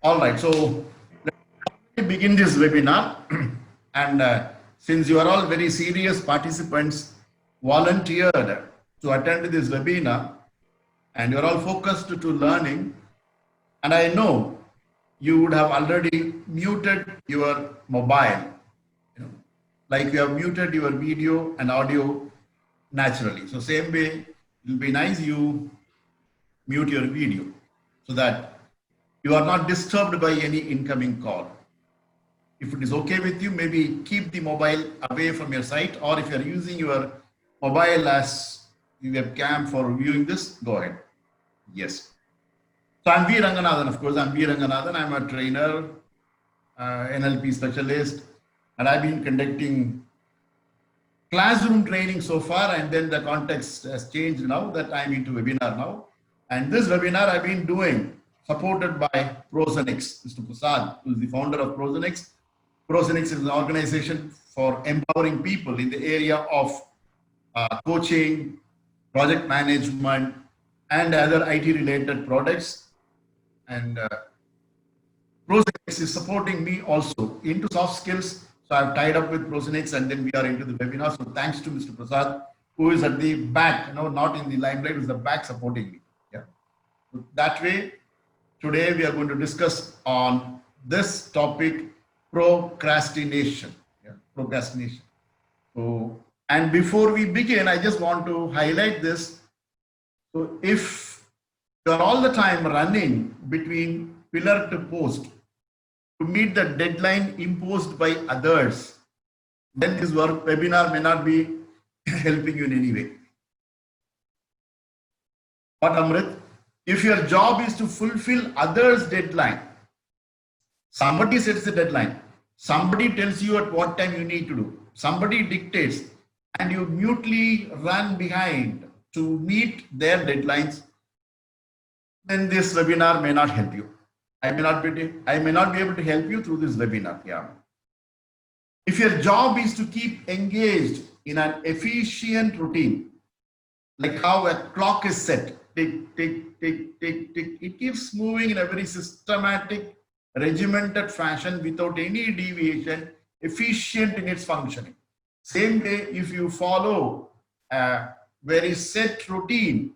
All right, so let me begin this webinar. and since you are all very serious participants, volunteered to attend this webinar, and you're all focused to learning, and I know you would have already muted your mobile, you know, like you have muted your video and audio naturally. So same way, it will be nice you mute your video so that you are not disturbed by any incoming call. If it is okay with you, maybe keep the mobile away from your site, or if you are using your mobile as webcam for viewing this, go ahead. Yes. So I'm V. Ranganathan, of course. I'm V. Ranganathan. I'm a trainer, NLP specialist, and I've been conducting classroom training so far, and then the context has changed now that I'm into webinar now. And this webinar I've been doing supported by Prosenix, Mr. Prasad, who is the founder of Prosenix. Prosenix is an organization for empowering people in the area of coaching, project management, and other IT related products. And Prosenix is supporting me also into soft skills. So I've tied up with Prosenix, and then we are into the webinar. So thanks to Mr. Prasad, who is at the back, not in the limelight, who's the back supporting me. Yeah. So that way, today we are going to discuss on this topic, procrastination. Yeah, procrastination. So, and before we begin, I just want to highlight this. So if you're all the time running between pillar to post to meet the deadline imposed by others, then this webinar may not be helping you in any way. But Amrit, if your job is to fulfill others' deadline, somebody sets the deadline, somebody tells you at what time you need to do, somebody dictates, and you mutely run behind to meet their deadlines, then this webinar may not help you. I may not be able to help you through this webinar. Yeah. If your job is to keep engaged in an efficient routine, like how a clock is set, tick, tick, tick, tick, tick, it keeps moving in a very systematic, regimented fashion without any deviation, efficient in its functioning. Same way, if you follow a very set routine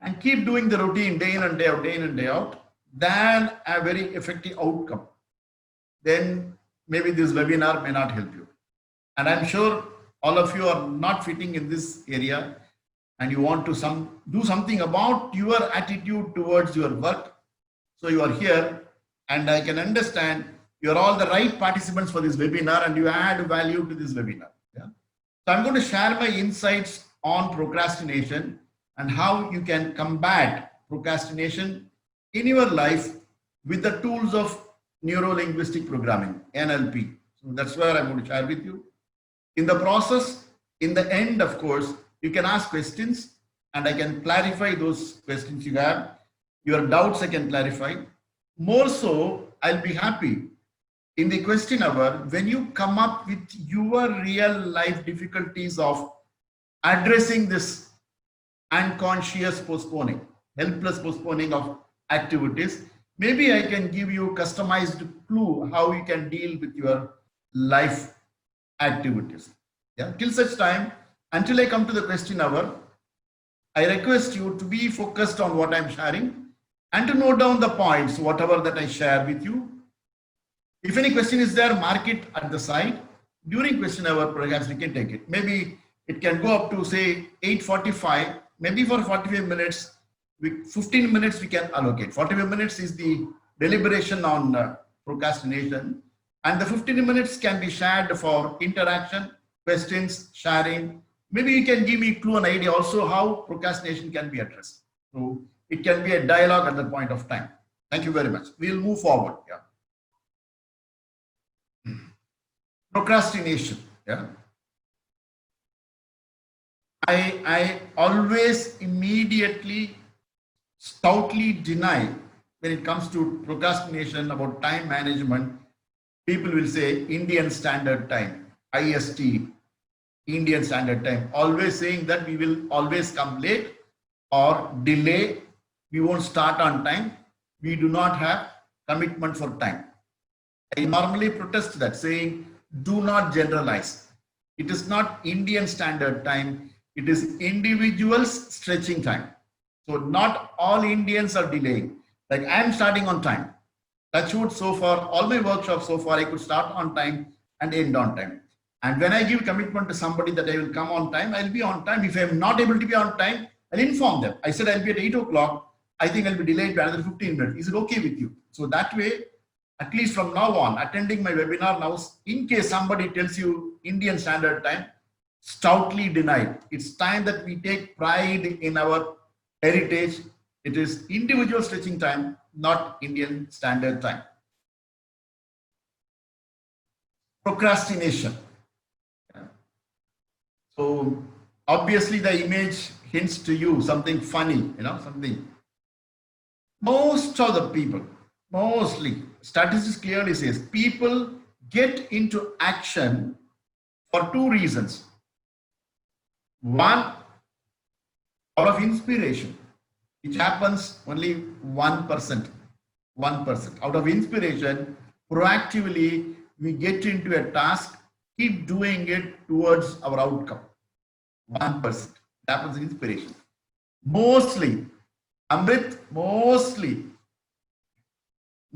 and keep doing the routine day in and day out, day in and day out, then a very effective outcome, then maybe this webinar may not help you. And I'm sure all of you are not fitting in this area, and you want to do something about your attitude towards your work. So you are here, and I can understand you're all the right participants for this webinar, and you add value to this webinar. Yeah? So I'm going to share my insights on procrastination and how you can combat procrastination in your life with the tools of neuro-linguistic programming, NLP. So that's where I'm going to share with you. In the process, in the end, of course, you can ask questions, and I can clarify those questions you have. Your doubts I can clarify. More so, I'll be happy in the question hour when you come up with your real life difficulties of addressing this unconscious postponing, helpless postponing of activities. Maybe I can give you a customized clue how you can deal with your life activities. Yeah. Till such time, until I come to the question hour, I request you to be focused on what I'm sharing and to note down the points, whatever that I share with you. If any question is there, mark it at the side. During question hour, perhaps we can take it. Maybe it can go up to say 8:45. Maybe for 45 minutes, 15 minutes we can allocate. 45 minutes is the deliberation on procrastination, and the 15 minutes can be shared for interaction, questions, sharing. Maybe you can give me a clue and idea also how procrastination can be addressed. So it can be a dialogue at that point of time. Thank you very much. We'll move forward. Yeah. Procrastination. Yeah. I always immediately stoutly deny when it comes to procrastination about time management. People will say Indian Standard Time, IST, Indian Standard Time, always saying that we will always come late or delay, we won't start on time, we do not have commitment for time. I normally protest that, saying, do not generalize. It is not Indian standard time. It is individuals stretching time. So not all Indians are delaying. Like I am starting on time. That's what so far, all my workshops so far, I could start on time and end on time. And when I give commitment to somebody that I will come on time, I'll be on time. If I'm not able to be on time, I'll inform them. I said I'll be at 8 o'clock. I think I'll be delayed by another 15 minutes. Is it okay with you? So that way, at least from now on, attending my webinar now, in case somebody tells you Indian standard time, stoutly denied. It's time that we take pride in our heritage. It is individual stretching time, not Indian standard time. Procrastination. So obviously the image hints to you something funny, something. Most of the people, mostly, statistics clearly says people get into action for two reasons. One, out of inspiration, which happens only 1%. 1%. Out of inspiration, proactively, we get into a task, keep doing it towards our outcome. 1%. It happens in inspiration. Mostly, Amrit, mostly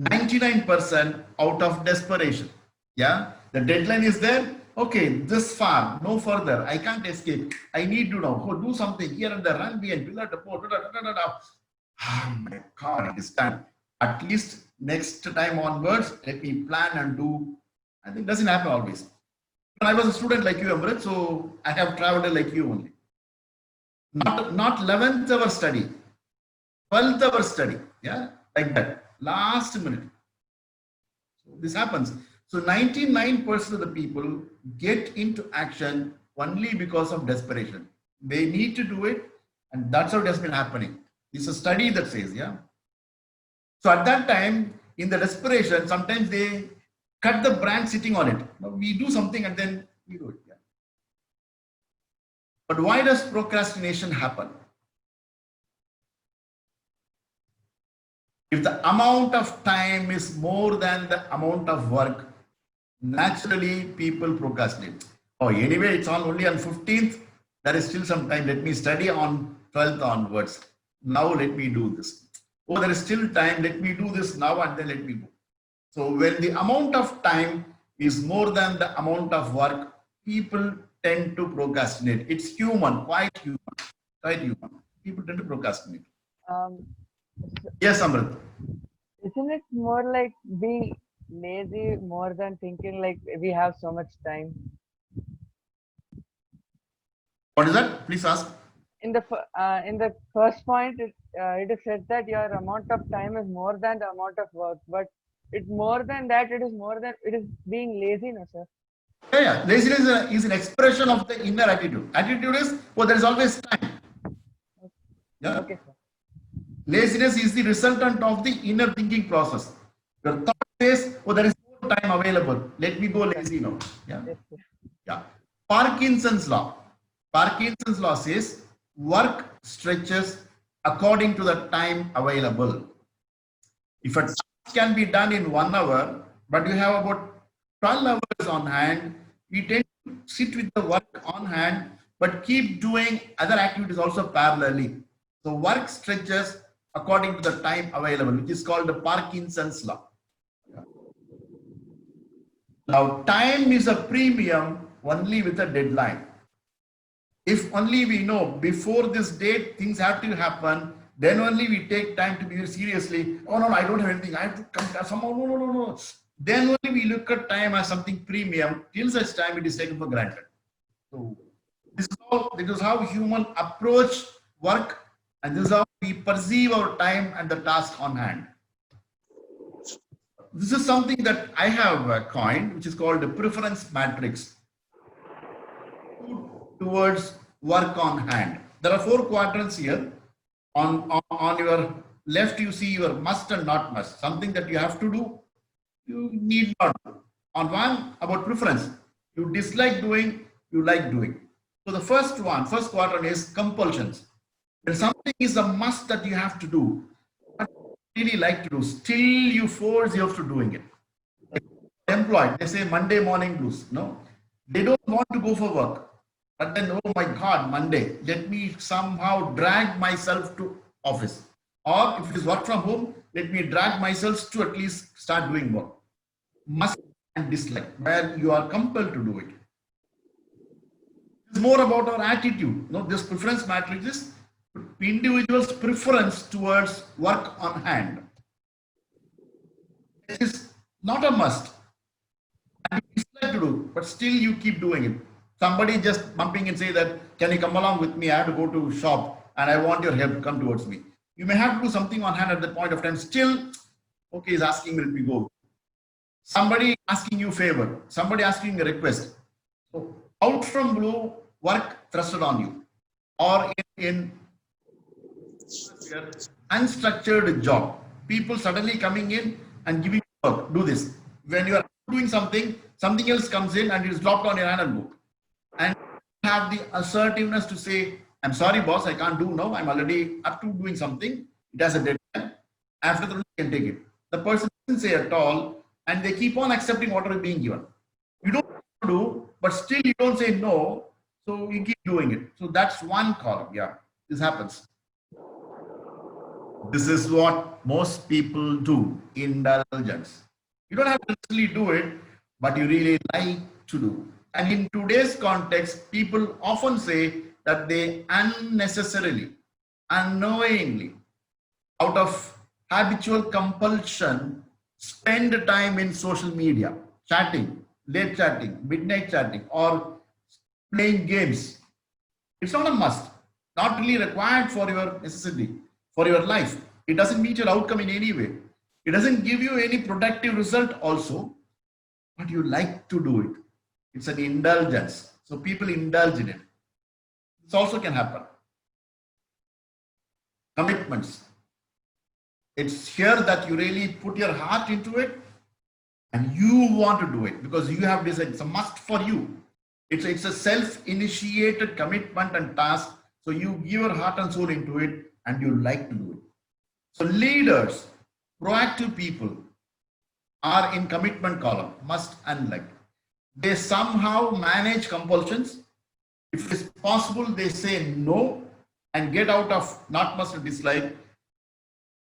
99% out of desperation. Yeah, the deadline is there. Okay, this far, no further. I can't escape. I need to now go do something here and there, run behind, pillar to port. Oh my God, it is done. At least next time onwards, let me plan and do. I think it doesn't happen always. When I was a student like you, Amrit, so I have traveled like you only. Not 11th hour study, 12th hour study. Yeah, like that. Last minute. So this happens. So 99% of the people get into action only because of desperation. They need to do it, and that's how it has been happening. It's a study that says, yeah. So at that time, in the desperation, sometimes they cut the brand sitting on it. We do something and then we do it. Yeah. But why does procrastination happen? If the amount of time is more than the amount of work, naturally people procrastinate. Oh, anyway, it's only on 15th. There is still some time. Let me study on 12th onwards. Now let me do this. Oh, there is still time. Let me do this now and then let me go. So when the amount of time is more than the amount of work, people tend to procrastinate. It's human, quite human, quite human. People tend to procrastinate. Yes, Amrit. Isn't it more like being lazy more than thinking like we have so much time? What is that? Please ask. In the first point, it is said that your amount of time is more than the amount of work, but it's more than that. It is being lazy, no, sir. Yeah. Laziness is an expression of the inner attitude. Attitude is, oh, there is always time. Yeah. Okay, sir. Laziness is the resultant of the inner thinking process. Your thought says, oh, there is no time available. Let me go lazy now. Yeah. Yes, sir. Yeah. Parkinson's law. Parkinson's law says work stretches according to the time available. If a task can be done in 1 hour, but you have about 12 hours on hand, we tend to sit with the work on hand, but keep doing other activities also parallelly. So work stretches according to the time available, which is called the Parkinson's law. Now, time is a premium only with a deadline. If only we know before this date things have to happen, then only we take time to be seriously. Oh no, I don't have anything. I have to come somehow. No. Then only we look at time as something premium. Till such time it is taken for granted. So this is how human approach work, and this is how we perceive our time and the task on hand. This is something that I have coined, which is called the preference matrix towards work on hand. There are 4 quadrants here. On your left, you see your must and not must, something that you have to do, you need not do. On one, about preference, you dislike doing, you like doing. So the first quadrant is compulsions. When something is a must that you have to do, really like to do, still you force yourself to doing it. Employed, they say Monday morning blues. No, they don't want to go for work. But then, oh my God, Monday, let me somehow drag myself to office. Or if it is work from home, let me drag myself to at least start doing work. Must and dislike, where you are compelled to do it. It's more about our attitude. No, this preference matrix is individual's preference towards work on hand. It is not a must. And you dislike to do, but still you keep doing it. Somebody just bumping and say that, can you come along with me? I have to go to shop and I want your help. Come towards me. You may have to do something on hand at that point of time. Still, okay, he's asking me, let me go. Somebody asking you favor. Somebody asking a request. So out from blue, work thrusted on you. Or in unstructured job, people suddenly coming in and giving you work. Do this. When you are doing something, something else comes in and it is dropped on your hand and go. And have the assertiveness to say, I'm sorry, boss, I can't do now. I'm already up to doing something. It has a deadline. After that, you can take it. The person doesn't say at all, and they keep on accepting whatever is being given. You don't do, but still you don't say no, so you keep doing it. So that's one column. Yeah, this happens. This is what most people do, indulgence. You don't have to really do it, but you really like to do. And in today's context, people often say that they unnecessarily, unknowingly, out of habitual compulsion, spend time in social media, chatting, late chatting, midnight chatting, or playing games. It's not a must, not really required for your necessity, for your life. It doesn't meet your outcome in any way. It doesn't give you any productive result also, but you like to do it. It's an indulgence. So people indulge in it. This also can happen. Commitments. It's here that you really put your heart into it and you want to do it because you have decided it's a must for you. It's a self-initiated commitment and task. So you give your heart and soul into it and you like to do it. So leaders, proactive people are in commitment column, must and like. They somehow manage compulsions. If it's possible, they say no and get out of not must and dislike.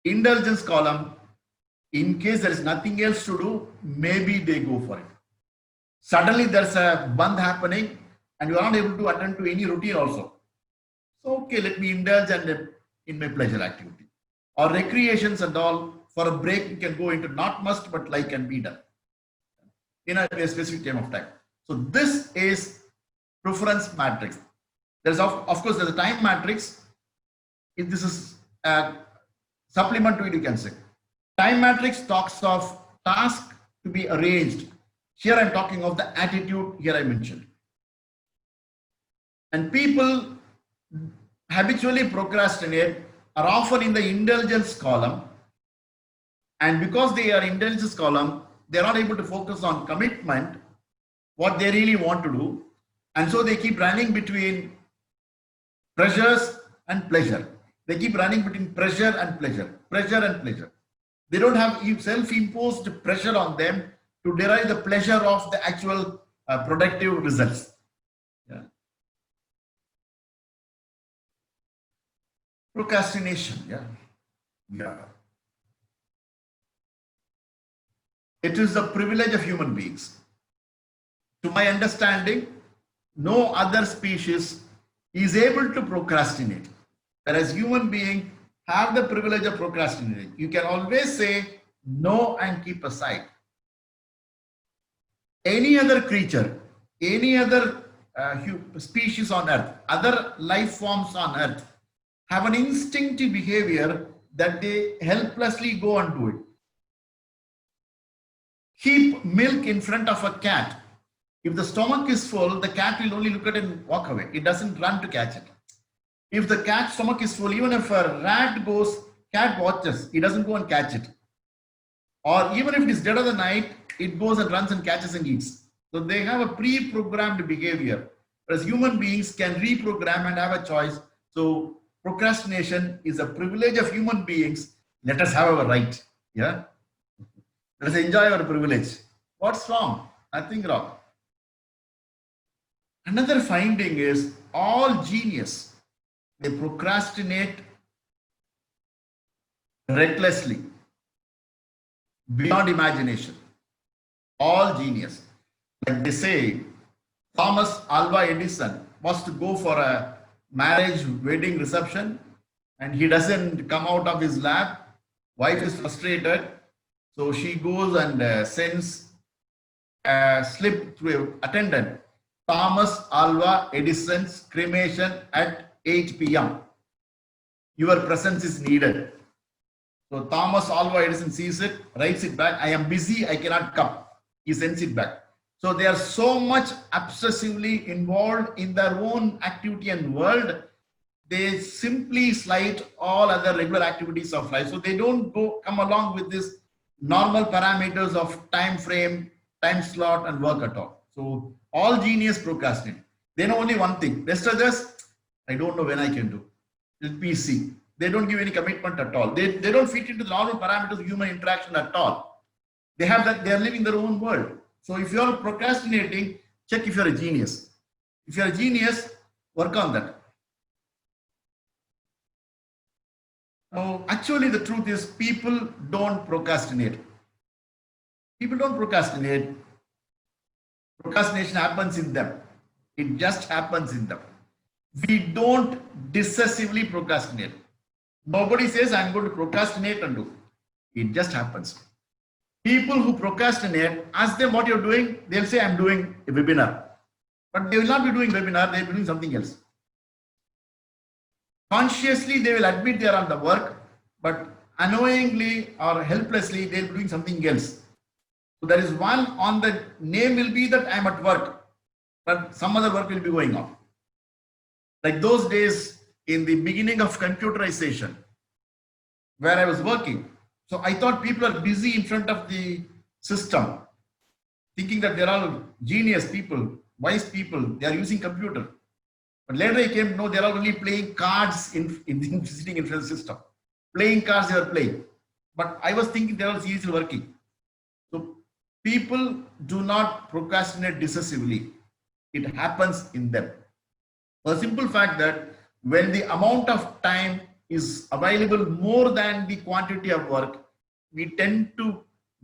Indulgence column, in case there is nothing else to do, maybe they go for it. Suddenly there's a bandh happening and you are not able to attend to any routine also. So, okay, let me indulge and in my pleasure activity. Or recreations and all, for a break, you can go into not must, but like and be done in a specific time of time. So this is preference matrix. There's of course, there's a time matrix. If this is a supplement to it, you can say. Time matrix talks of task to be arranged. Here I'm talking of the attitude, here I mentioned. And people habitually procrastinate are often in the indulgence column. And because they are indulgence column, they're not able to focus on commitment, what they really want to do. And so they keep running between pressures and pleasure. They keep running between pressure and pleasure, pressure and pleasure. They don't have self-imposed pressure on them to derive the pleasure of the actual productive results. Yeah. Procrastination, yeah. It is the privilege of human beings. To my understanding, no other species is able to procrastinate. Whereas human beings have the privilege of procrastinating. You can always say no and keep aside. Any other creature, any other species on earth, other life forms on earth have an instinctive behavior that they helplessly go and do it. Keep milk in front of a cat. If the stomach is full, the cat will only look at it and walk away. It doesn't run to catch it. If the cat's stomach is full, even if a rat goes, cat watches, it doesn't go and catch it. Or even if it is dead of the night, it goes and runs and catches and eats. So they have a pre-programmed behavior, whereas human beings can reprogram and have a choice. So procrastination is a privilege of human beings Let us have our right. Yeah. Let us enjoy our privilege. What's wrong? Nothing wrong. Another finding is all genius, they procrastinate recklessly, beyond imagination. All genius. Like they say, Thomas Alva Edison was to go for a marriage wedding reception and he doesn't come out of his lab. Wife is frustrated. So she goes and sends a slip to an attendant. Thomas Alva Edison's cremation at 8 p.m. Your presence is needed. So Thomas Alva Edison sees it, writes it back. I am busy, I cannot come. He sends it back. So they are so much obsessively involved in their own activity and world, they simply slight all other regular activities of life. So they don't come along with this normal parameters of time frame, time slot, and work at all. So all genius procrastinate. They know only one thing. Rest of this, I don't know when I can do. Let me see. They don't give any commitment at all. They don't fit into the normal parameters of human interaction at all. They have that, they are living their own world. So if you're procrastinating, check if you're a genius. If you're a genius, work on that. Now, actually, the truth is people don't procrastinate. People don't procrastinate. Procrastination happens in them. It just happens in them. We don't decisively procrastinate. Nobody says, I'm going to procrastinate and do. It just happens. People who procrastinate, ask them what you're doing, they'll say, I'm doing a webinar. But they will not be doing webinar, they'll be doing something else. Consciously, they will admit they are on the work, but annoyingly or helplessly, they'll be doing something else. So there is one on the name will be that I'm at work, but some other work will be going on. Like those days in the beginning of computerization, where I was working. So I thought people are busy in front of the system, thinking that they're all genius people, wise people, they are using computer. But later I came to know they're all only playing cards in sitting in front of the system. Playing cards they are playing. But I was thinking they're all seriously working. So people do not procrastinate decisively. It happens in them. For the simple fact that when the amount of time is available more than the quantity of work, we tend to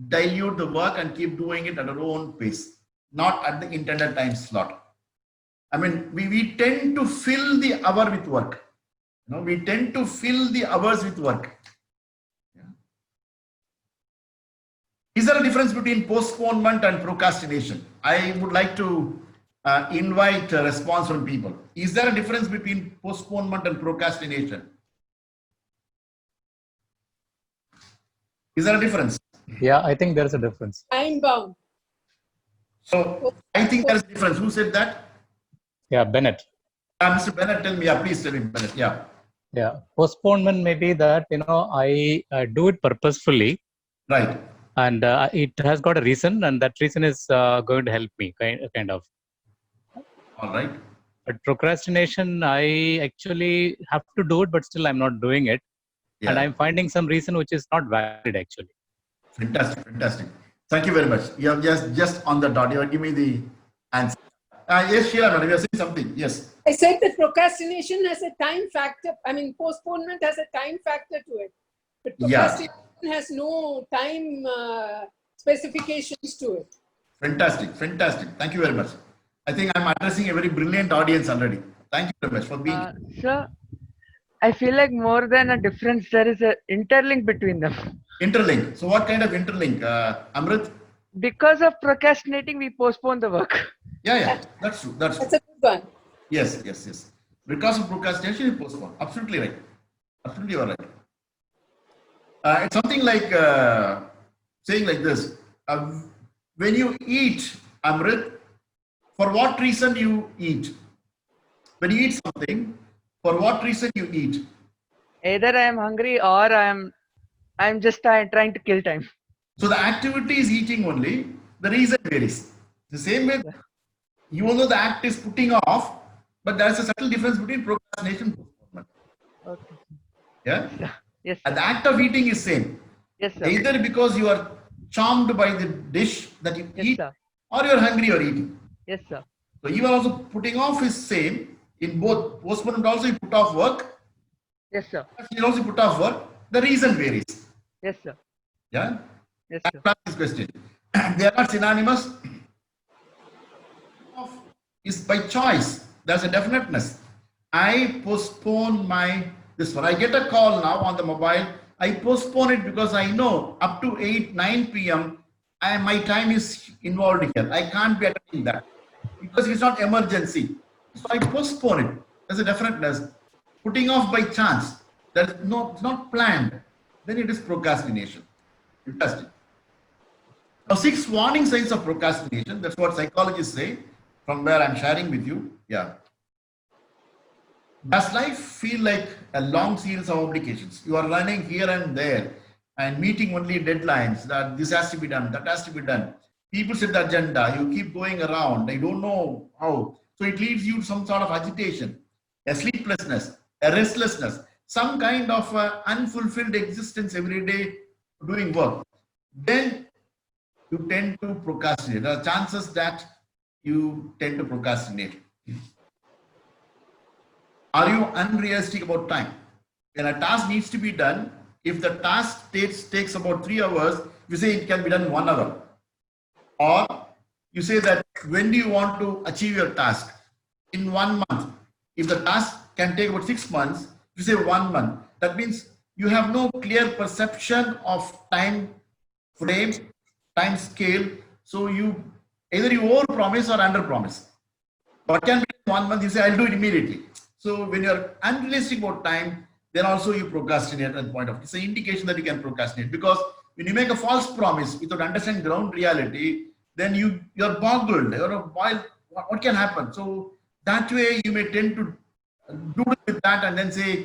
dilute the work and keep doing it at our own pace, not at the intended time slot. I mean, we tend to fill the hour with work. You know, we tend to fill the hours with work. Yeah. Is there a difference between postponement and procrastination? I would like to invite a response from people. Is there a difference between postponement and procrastination? Is there a difference? Yeah, I think there is a difference. Time bound. So I think there is a difference. Who said that? Yeah, Bennett. Mr. Bennett, tell me. Yeah, please tell me, Bennett. Yeah. Yeah, postponement may be that, I do it purposefully, Right. and it has got a reason, and that reason is going to help me, kind of. All right. But procrastination, I actually have to do it, but still I'm not doing it. Yeah. And I'm finding some reason which is not valid actually. Fantastic, fantastic. Thank you very much. You have just on the dot. You have given me the answer. Yes, Sheila, madam, you are saying something. Yes. I said that procrastination has a time factor. I mean, postponement has a time factor to it. But procrastination has no time specifications to it. Fantastic, fantastic. Thank you very much. I think I'm addressing a very brilliant audience already. Thank you very much for being. Sir, I feel like more than a difference, there is an interlink between them. Interlink. So what kind of interlink, Amrit? Because of procrastinating, we postpone the work. Yeah, that's true. That's true. That's a good one. Yes. Because of procrastination, you postpone. Absolutely right. Absolutely, you are right. It's something like saying like this. When you eat, Amrit, for what reason you eat? When you eat something, for what reason you eat? Either I am hungry or I'm just trying to kill time. So the activity is eating only. The reason varies. The same way, even though the act is putting off, but there is a subtle difference between procrastination and postponement. Okay. Yeah. Yes, And the sir. act of eating is same. Yes, sir. Either because you are charmed by the dish that you Yes, eat, sir. or you're hungry or eating. Yes, sir. So even also putting off is same in both. Postponement also you put off work, Yes, sir. you also put off work. The reason varies. Yes, sir. Yeah. Yes, sir. That's this question. They are not synonymous. Off is by choice. There's a definiteness. I postpone this one. I get a call now on the mobile. I postpone it because I know up to 8, 9 p.m. My time is involved here. I can't be attending that because it's not emergency. So I postpone it. There's a definiteness. Putting off by chance. That is it's not planned. Then it is procrastination. Interesting. Now, 6 warning signs of procrastination. That's what psychologists say, from where I'm sharing with you. Yeah. Does life feel like a long series of obligations? You are running here and there and meeting only deadlines that this has to be done, that has to be done. People set the agenda, you keep going around, they don't know how. So it leads you to some sort of agitation, a sleeplessness, a restlessness, some kind of unfulfilled existence every day doing work. Then you tend to procrastinate. There are chances that you tend to procrastinate. Are you unrealistic about time? When a task needs to be done, if the task takes about 3 hours, you say it can be done in 1 hour. Or you say that when do you want to achieve your task? In 1 month. If the task can take about 6 months, you say 1 month. That means you have no clear perception of time frame, time scale. So either you over promise or under promise. What can be done in 1 month, you say I'll do it immediately. So when you're unrealistic about time, then also you procrastinate at the point of, it's an indication that you can procrastinate, because when you make a false promise without understanding ground reality, then you're boggled, what can happen? So that way you may tend to do with that and then say,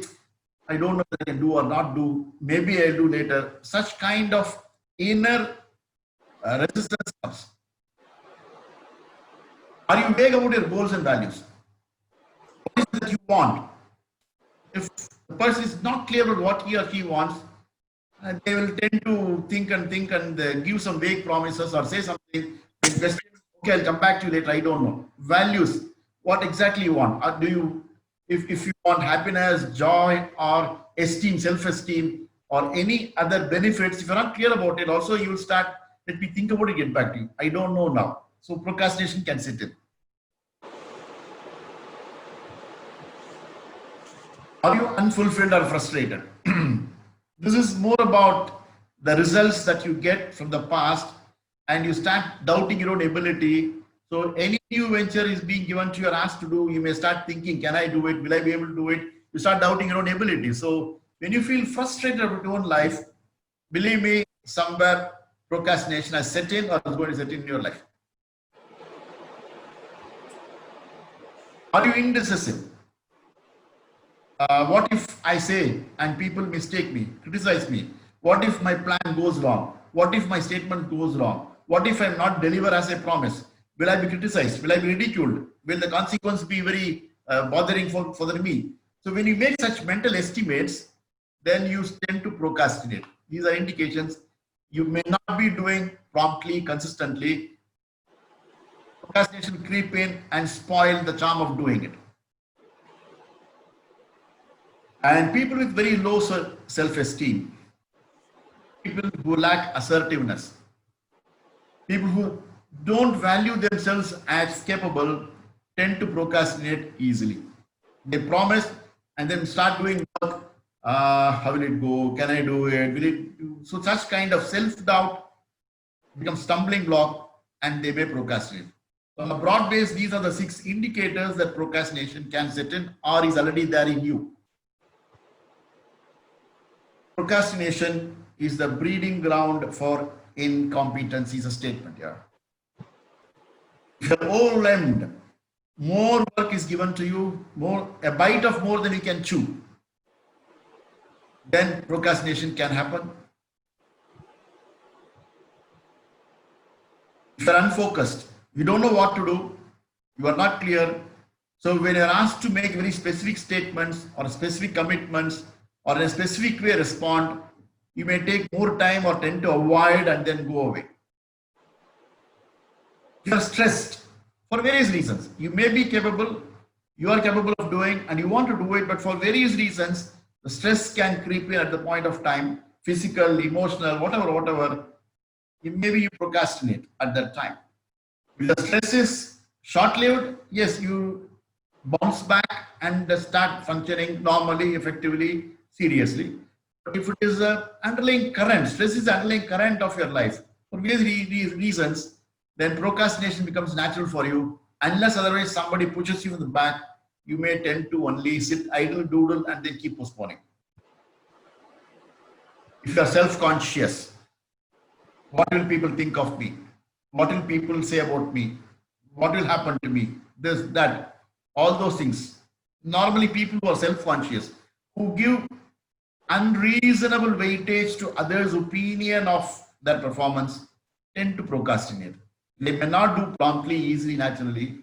I don't know what I can do or not do, maybe I'll do later. Such kind of inner resistance comes. Are you vague about your goals and values? What is it that you want? If the person is not clear about what he or she wants, they will tend to think and give some vague promises or say something. Okay, I'll come back to you later. I don't know. Values. What exactly you want? If you want happiness, joy, or esteem, self-esteem, or any other benefits, if you're not clear about it, also you will start, let me think about it, get back to you. I don't know now. So procrastination can set in. Are you unfulfilled or frustrated? This is more about the results that you get from the past, and you start doubting your own ability. So any new venture is being given to you or asked to do, you may start thinking, can I do it? Will I be able to do it? You start doubting your own ability. So when you feel frustrated about your own life, believe me, somewhere procrastination has set in or is going to set in your life. Are you indecisive? What if I say and people mistake me, criticize me? What if my plan goes wrong? What if my statement goes wrong? What if I'm not deliver as I promise? Will I be criticized? Will I be ridiculed? Will the consequence be very bothering for me? So when you make such mental estimates, then you tend to procrastinate. These are indications you may not be doing promptly, consistently. Procrastination creep in and spoil the charm of doing it. And people with very low self-esteem, people who lack assertiveness, people who don't value themselves as capable tend to procrastinate easily. They promise and then start doing work. How will it go? Can I do it? Will it do? So such kind of self-doubt becomes stumbling block and they may procrastinate. So on a broad base, these are the 6 indicators that procrastination can set in or is already there in you. Procrastination is the breeding ground for incompetence is a statement. Yeah. If you're overwhelmed, more work is given to you, a bite of more than you can chew, then procrastination can happen. If you're unfocused, you don't know what to do, you are not clear. So when you're asked to make very specific statements or specific commitments or in a specific way respond, you may take more time or tend to avoid and then go away. You are stressed for various reasons. You may be capable, you are capable of doing and you want to do it, but for various reasons, the stress can creep in at the point of time, physical, emotional, whatever. Maybe you procrastinate at that time. If the stress is short-lived, yes, you bounce back and start functioning normally, effectively, seriously. But if it is an underlying current, stress is the underlying current of your life, for various reasons, then procrastination becomes natural for you. Unless otherwise somebody pushes you in the back, you may tend to only sit idle, doodle, and then keep postponing. If you are self-conscious, what will people think of me? What will people say about me? What will happen to me? This, that, all those things. Normally people who are self-conscious, who give unreasonable weightage to others' opinion of their performance, tend to procrastinate. They may not do promptly, easily, naturally,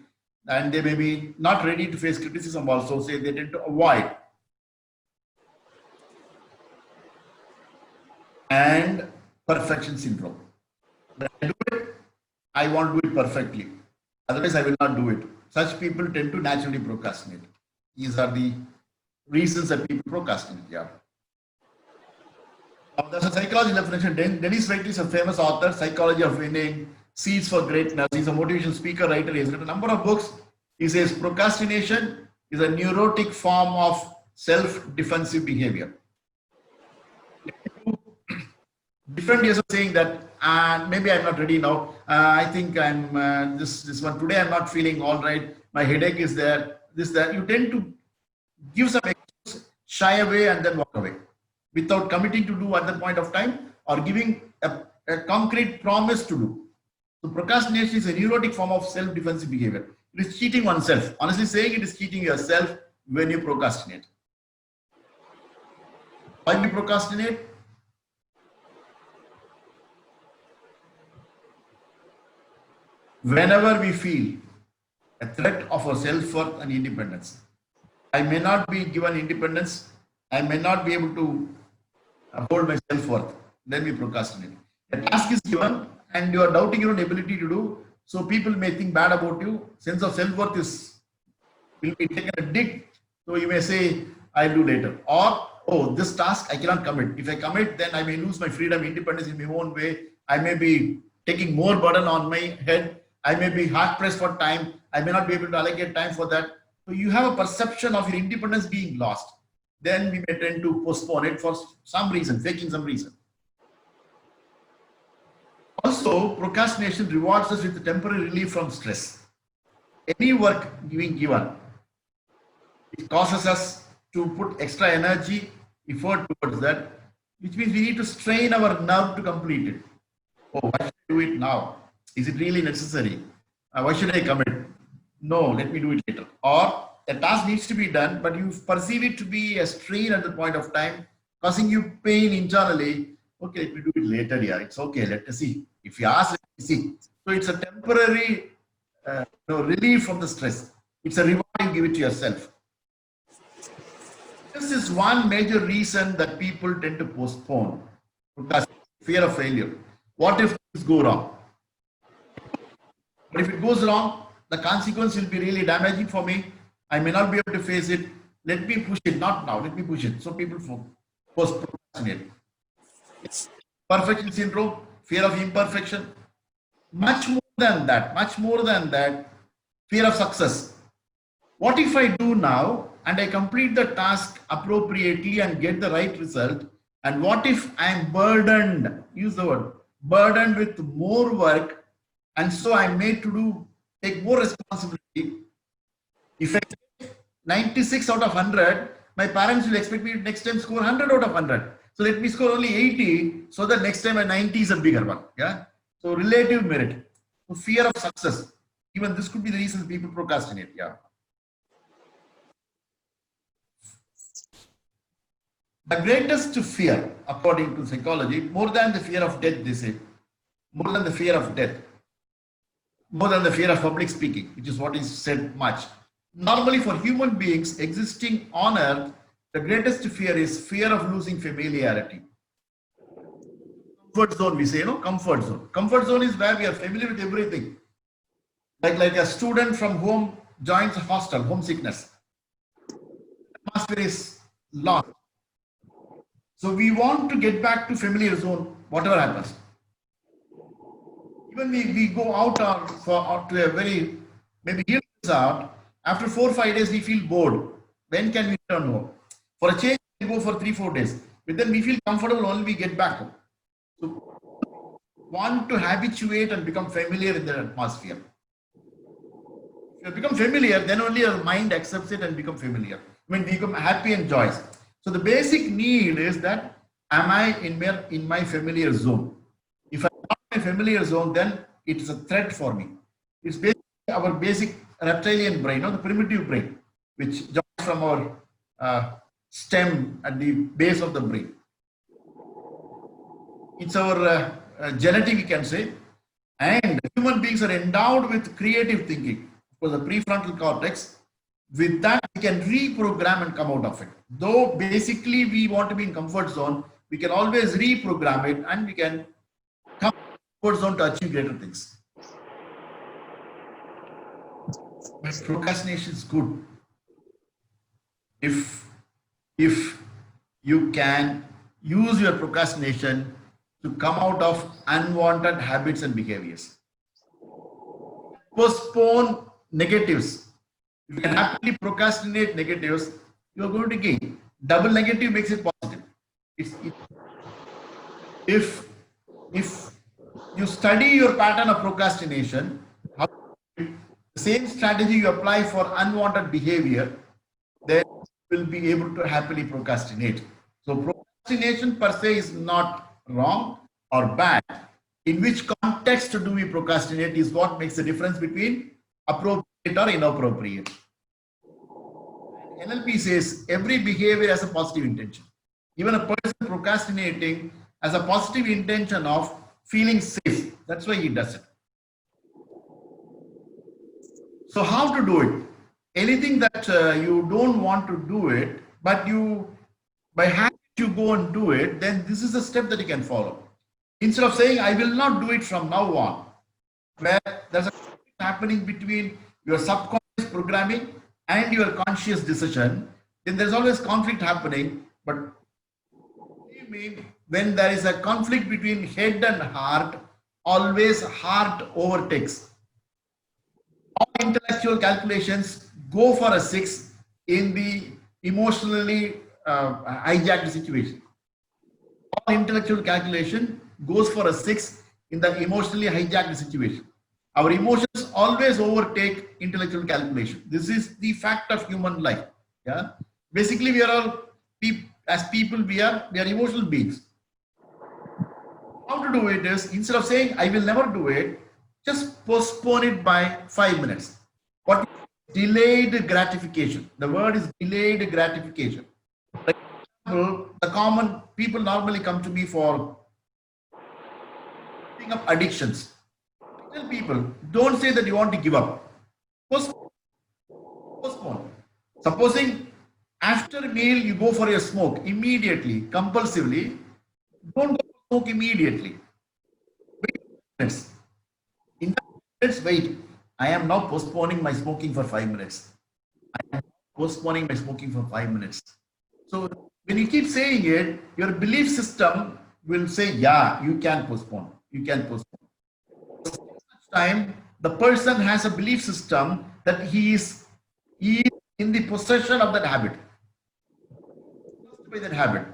and they may be not ready to face criticism also, so they tend to avoid. And perfection syndrome. When I do it, I want to do it perfectly. Otherwise, I will not do it. Such people tend to naturally procrastinate. These are the reasons that people procrastinate. Yeah. Now, there's a psychology definition. Dennis Wright is a famous author, Psychology of Winning, Seeds for Greatness. He's a motivational speaker, writer. He has written a number of books. He says procrastination is a neurotic form of self-defensive behavior. Different ways of saying that maybe I'm not ready now. I think I'm this one today. I'm not feeling all right. My headache is there. This that you tend to give some excuse, shy away, and then walk away without committing to do at that point of time or giving a concrete promise to do. So procrastination is a neurotic form of self-defensive behavior. It is cheating oneself. Honestly saying, it is cheating yourself when you procrastinate. Why we procrastinate? Whenever we feel a threat of our self-worth and independence. I may not be given independence. I may not be able to uphold my self-worth. Then we procrastinate. A task is given and you are doubting your own ability to do. So people may think bad about you. Sense of self-worth will be taken a dig. So you may say, I'll do later. Or, oh, this task I cannot commit. If I commit, then I may lose my freedom, independence in my own way. I may be taking more burden on my head. I may be hard pressed for time. I may not be able to allocate time for that. So you have a perception of your independence being lost. Then we may tend to postpone it for some reason, faking some reason. Also, procrastination rewards us with temporary relief from stress. Any work being given, it causes us to put extra energy, effort towards that, which means we need to strain our nerve to complete it. Oh, why should I do it now? Is it really necessary? Why should I commit? No, let me do it later. Or the task needs to be done, but you perceive it to be a strain at the point of time, causing you pain internally. Okay, let me do it later. Yeah, it's okay. Let us see. If you ask, let me see. So it's a temporary relief from the stress. It's a reward you give it to yourself. This is one major reason that people tend to postpone, because fear of failure. What if things go wrong? But if it goes wrong, the consequence will be really damaging for me. I may not be able to face it. Let me push it, not now, let me push it. So people procrastinate. Perfection syndrome, fear of imperfection. Much more than that, fear of success. What if I do now and I complete the task appropriately and get the right result? And what if I'm burdened, use the word, burdened with more work, and so I'm made to take more responsibility. If I get 96 out of 100, my parents will expect me to next time score 100 out of 100. So let me score only 80, so that next time a 90 is a bigger one. Yeah. So relative merit. So fear of success. Even this could be the reason people procrastinate. Yeah. The greatest fear, according to psychology, more than the fear of death, they say, more than the fear of death, more than the fear of public speaking, which is what is said much. Normally for human beings existing on earth, The greatest fear is fear of losing familiarity. Comfort zone, we say, comfort zone. Comfort zone is where we are familiar with everything. Like a student from home joins a hostel, homesickness. Atmosphere is lost. So we want to get back to familiar zone, whatever happens. Even we go out to a very, maybe years out, after 4 or 5 days we feel bored. When can we return home? For a change, we go for 3-4 days. But then we feel comfortable only we get back home. So want to habituate and become familiar in the atmosphere. If you become familiar, then only your mind accepts it and become familiar. I mean, become happy and joyous. So the basic need is that, am I in my familiar zone? If I'm not in my familiar zone, then it is a threat for me. It's basically our basic reptilian brain, the primitive brain, which joins from our stem at the base of the brain. It's our genetic, we can say, and human beings are endowed with creative thinking. For the prefrontal cortex, with that we can reprogram and come out of it. Though basically we want to be in comfort zone, we can always reprogram it and we can come to comfort zone to achieve greater things. But procrastination is good if you can use your procrastination to come out of unwanted habits and behaviors. Postpone negatives. If you can happily procrastinate negatives, you are going to gain. Double negative makes it positive. If you study your pattern of procrastination, the same strategy you apply for unwanted behavior, then you will be able to happily procrastinate. So procrastination per se is not wrong or bad. In which context do we procrastinate is what makes the difference between appropriate or inappropriate. NLP says every behavior has a positive intention. Even a person procrastinating has a positive intention of feeling safe. That's why he does it. So how to do it? Anything that you don't want to do it, but by habit you go and do it, then this is a step that you can follow. Instead of saying, I will not do it from now on, where there's a conflict happening between your subconscious programming and your conscious decision, then there's always conflict happening. But believe me, when there is a conflict between head and heart, always heart overtakes. All intellectual calculations go for a 6 in the emotionally hijacked situation. All intellectual calculation goes for a 6 in the emotionally hijacked situation. Our emotions always overtake intellectual calculation. This is the fact of human life. Yeah. Basically, we are all as people. We are emotional beings. How to do it is, instead of saying I will never do it, just postpone it by 5 minutes. What is delayed gratification? The word is delayed gratification. For example, the common people normally come to me for picking up addictions. I tell people, don't say that you want to give up. Postpone. Supposing after a meal you go for a smoke immediately, compulsively, don't go smoke immediately. Wait minutes. In 5 minutes, wait. I am now postponing my smoking for 5 minutes. I am postponing my smoking for 5 minutes. So when you keep saying it, your belief system will say, yeah, you can postpone. You can postpone. Time the person has a belief system that he is in the possession of that habit, by that habit,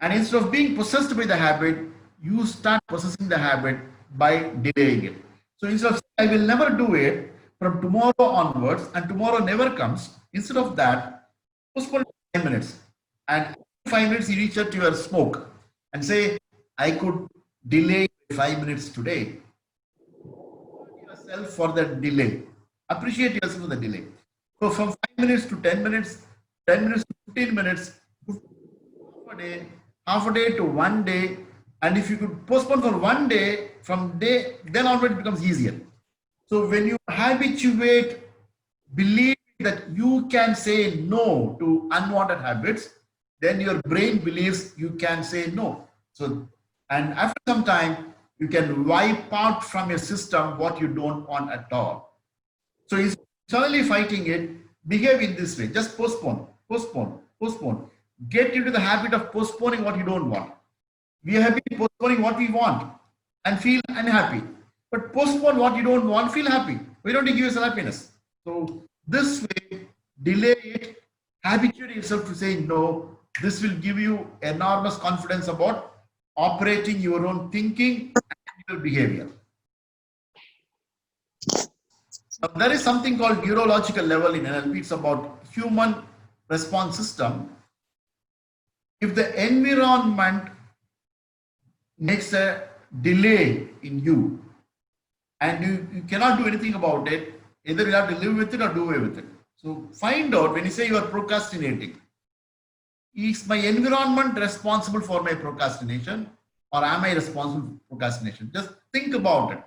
and instead of being possessed by the habit, you start possessing the habit by delaying it. So instead of saying, I will never do it from tomorrow onwards, and tomorrow never comes, instead of that, postpone 5 minutes, and 5 minutes you reach out to your smoke and say, I could delay 5 minutes today. Yourself for that delay. Appreciate yourself for the delay. So from 5 minutes to 10 minutes, 10 minutes to 15 minutes, half a day to 1 day. And if you could postpone for 1 day, from day, then onward it becomes easier. So when you habituate, believe that you can say no to unwanted habits, then your brain believes you can say no. So, and after some time, you can wipe out from your system what you don't want at all. So instead of suddenly fighting it, behave in this way. Just postpone, postpone, postpone. Get into the habit of postponing what you don't want. We are happy postponing what we want and feel unhappy. But postpone what you don't want, feel happy. Why don't you give yourself happiness? So this way, delay it, habituate yourself to say no. This will give you enormous confidence about operating your own thinking and your behavior. Now, there is something called neurological level in NLP. It's about human response system. If the environment makes a delay in you and you cannot do anything about it, either you have to live with it or do away with it. So find out when you say you are procrastinating, is my environment responsible for my procrastination or am I responsible for procrastination? Just think about it.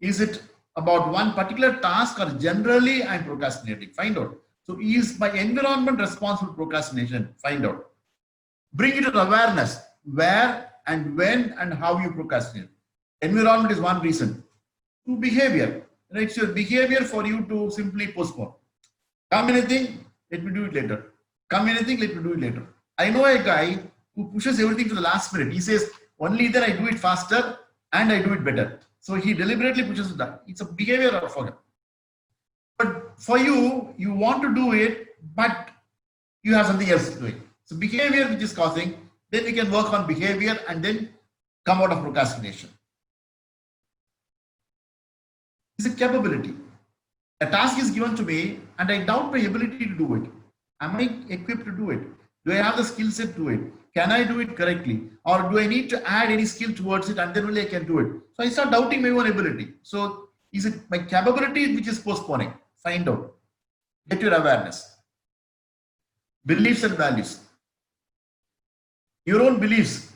Is it about one particular task or generally I'm procrastinating? Find out. So is my environment responsible for procrastination? Find out. Bring it to awareness. Where and when and how you procrastinate. Environment is one reason. To behavior. It's your behavior for you to simply postpone. Come anything, let me do it later. Come anything, let me do it later. I know a guy who pushes everything to the last minute. He says, only then I do it faster and I do it better. So he deliberately pushes it down. It's a behavior for him. But for you, you want to do it, but you have something else to do it. So behavior which is causing, then we can work on behavior and then come out of procrastination. It's a capability. A task is given to me and I doubt my ability to do it. Am I equipped to do it? Do I have the skill set to do it? Can I do it correctly? Or do I need to add any skill towards it and then only I can do it? So I start doubting my own ability. So is it my capability which is postponing? Find out. Get your awareness. Beliefs and values. Your own beliefs.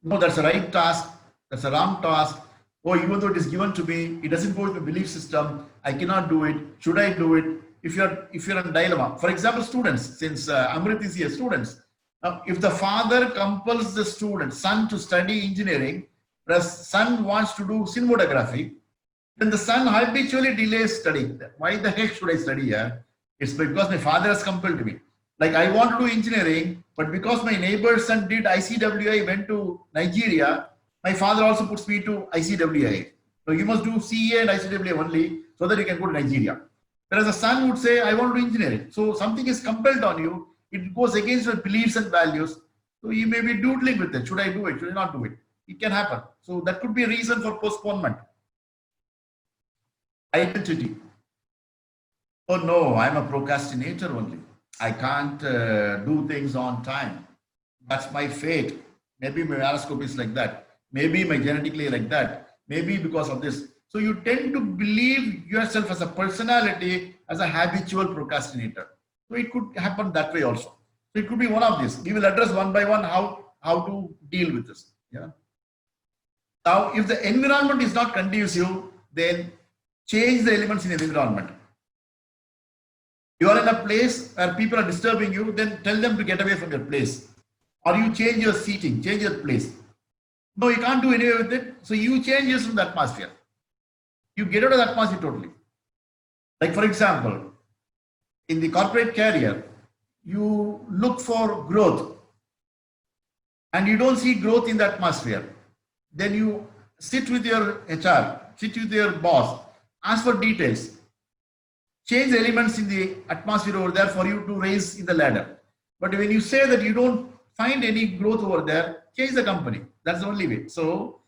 No, that's a right task. That's a wrong task. Oh, even though it is given to me, it doesn't go with my belief system. I cannot do it. Should I do it? If you're in a dilemma, for example, students, since Amrit is here, students, if the father compels the son to study engineering, the son wants to do cinematography, then the son habitually delays studying. Why the heck should I study here? It's because my father has compelled me. Like I want to do engineering, but because my neighbor's son did ICWI, went to Nigeria, my father also puts me to ICWI. So you must do CA and ICWI only so that you can go to Nigeria. Whereas the son would say, I want to do engineering. So something is compelled on you. It goes against your beliefs and values. So you may be doodling with it. Should I do it? Should I not do it? It can happen. So that could be a reason for postponement. Identity. Oh no, I'm a procrastinator only. I can't do things on time. That's my fate. Maybe my horoscope is like that. Maybe my genetically like that. Maybe because of this. So you tend to believe yourself as a personality, as a habitual procrastinator. So it could happen that way also. So it could be one of these. We will address one by one how to deal with this. Yeah. Now, if the environment is not conducive, then change the elements in the environment. You are in a place where people are disturbing you, then tell them to get away from your place. Or you change your seating, change your place. No, you can't do anything with it. So you change yourself in the atmosphere. You get out of the atmosphere totally. Like for example, in the corporate career, you look for growth and you don't see growth in the atmosphere. Then you sit with your HR, sit with your boss, ask for details, change the elements in the atmosphere over there for you to raise in the ladder. But when you say that you don't find any growth over there, change the company. That's the only way. So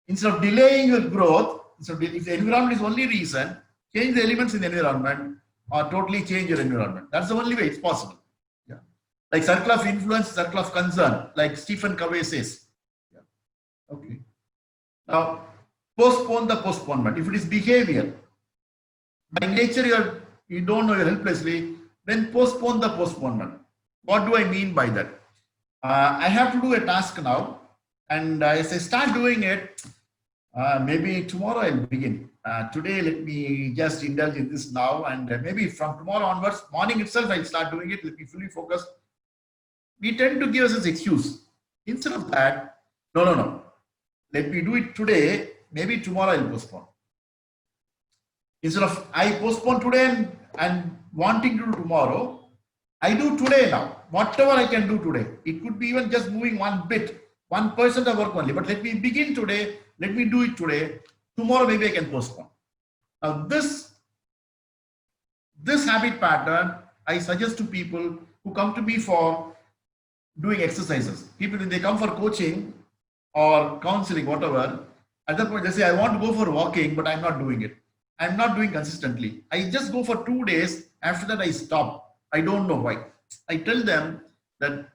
instead of delaying your growth, so if the environment is only reason, change the elements in the environment or totally change your environment. That's the only way it's possible. Yeah. Like circle of influence, circle of concern, like Stephen Covey says. Yeah. Okay. Now, postpone the postponement. If it is behavior, by nature you don't know, you're helplessly, then postpone the postponement. What do I mean by that? I have to do a task now, and as I start doing it, Maybe tomorrow I'll begin. Today, let me just indulge in this now, and maybe from tomorrow onwards, morning itself, I'll start doing it. Let me fully focus. We tend to give us this excuse. Instead of that, no. Let me do it today. Maybe tomorrow I'll postpone. Instead of I postpone today and wanting to do tomorrow, I do today now. Whatever I can do today. It could be even just moving one bit, 1% of work only. But let me begin today. Let me do it today. Tomorrow maybe I can postpone. Now this habit pattern, I suggest to people who come to me for doing exercises. People, when they come for coaching or counseling, whatever, at that point they say, I want to go for walking, but I'm not doing it. I'm not doing consistently. I just go for 2 days. After that, I stop. I don't know why. I tell them that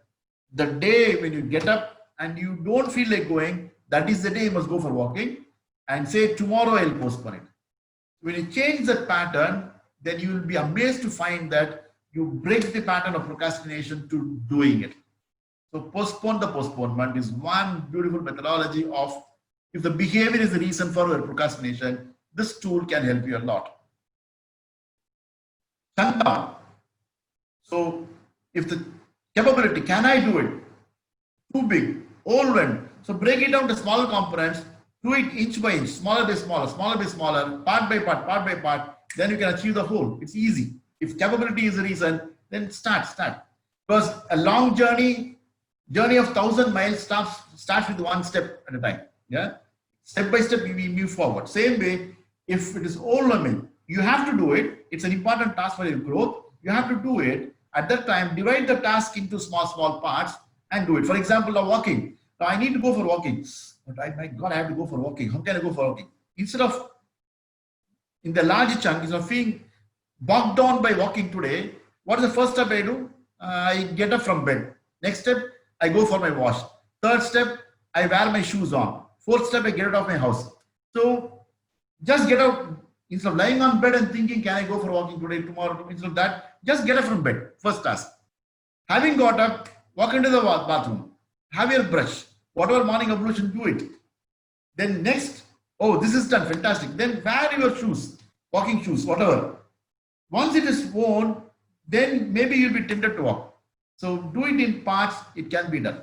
the day when you get up and you don't feel like going, that is the day you must go for walking, and say, tomorrow I'll postpone it. When you change that pattern, then you will be amazed to find that you break the pattern of procrastination to doing it. So postpone the postponement is one beautiful methodology of, if the behavior is the reason for your procrastination, this tool can help you a lot. Shut down. So if the capability, can I do it? Too big, overwhelmed. So break it down to smaller components, do it inch by inch, smaller by smaller, smaller by smaller, part by part, then you can achieve the whole. It's easy. If capability is the reason, then start. Because a long journey of 1,000 miles starts with one step at a time. Yeah. Step by step, we move forward. Same way, if it is overwhelming, you have to do it. It's an important task for your growth. You have to do it. At that time, divide the task into small parts and do it. For example, now walking. Now I need to go for walking. But my God, I have to go for walking. How can I go for walking? Instead of in the large chunk, instead of being bogged down by walking today, what is the first step I do? I get up from bed. Next step, I go for my wash. Third step, I wear my shoes on. Fourth step, I get out of my house. So just get out. Instead of lying on bed and thinking, can I go for walking today, tomorrow, instead of that, just get up from bed. First task. Having got up, walk into the bathroom. Have your brush. Whatever morning ablution, do it. Then next, oh, this is done, fantastic. Then wear your shoes, walking shoes, whatever. Once it is worn, then maybe you'll be tempted to walk. So do it in parts, it can be done.